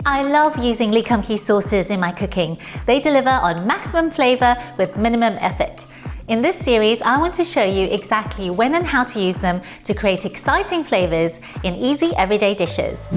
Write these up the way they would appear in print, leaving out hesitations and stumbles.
I love using Lee Kum Kee sauces in my cooking. They deliver on maximum flavor with minimum effort. In this series, I want to show you exactly when and how to use them to create exciting flavors in easy everyday dishes.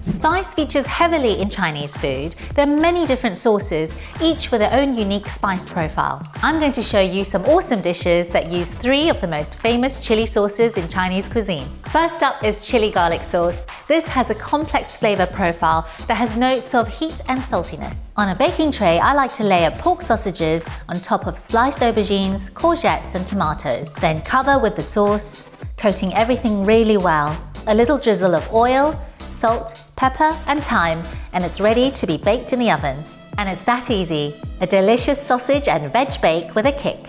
Spice features heavily in Chinese food. There are many different sauces, each with their own unique spice profile. I'm going to show you some awesome dishes that use 3 of the most famous chili sauces in Chinese cuisine. First up is chili garlic sauce. This has a complex flavor profile that has notes of heat and saltiness. On a baking tray, I like to layer pork sausages on top of sliced aubergines, courgettes and tomatoes. Then cover with the sauce, coating everything really well. A little drizzle of oil, salt, pepper and thyme, and it's ready to be baked in the oven. And it's that easy. A delicious sausage and veg bake with a kick.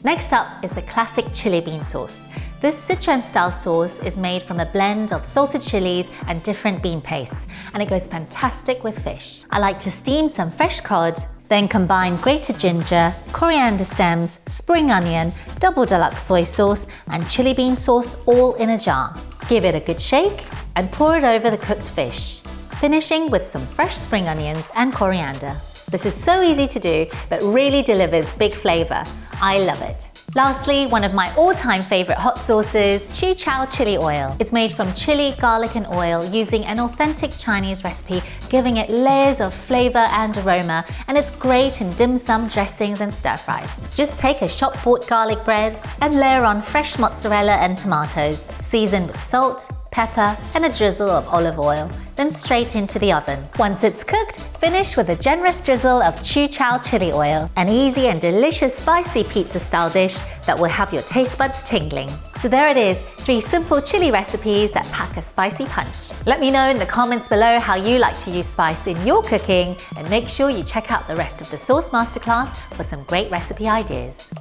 Next up is the classic chili bean sauce. This Sichuan-style sauce is made from a blend of salted chilies and different bean pastes, and it goes fantastic with fish. I like to steam some fresh cod, then combine grated ginger, coriander stems, spring onion, double deluxe soy sauce, and chili bean sauce all in a jar. Give it a good shake and pour it over the cooked fish, finishing with some fresh spring onions and coriander. This is so easy to do, but really delivers big flavor. I love it. Lastly, one of my all-time favorite hot sauces, Chu Chow chili oil. It's made from chili, garlic and oil using an authentic Chinese recipe, giving it layers of flavor and aroma, and it's great in dim sum dressings and stir-fries. Just take a shop-bought garlic bread and layer on fresh mozzarella and tomatoes, season with salt, pepper and a drizzle of olive oil, then straight into the oven. Once it's cooked, finish with a generous drizzle of Chu Chow chili oil, an easy and delicious spicy pizza-style dish that will have your taste buds tingling. So there it is, 3 simple chili recipes that pack a spicy punch. Let me know in the comments below how you like to use spice in your cooking, and make sure you check out the rest of the Sauce Masterclass for some great recipe ideas.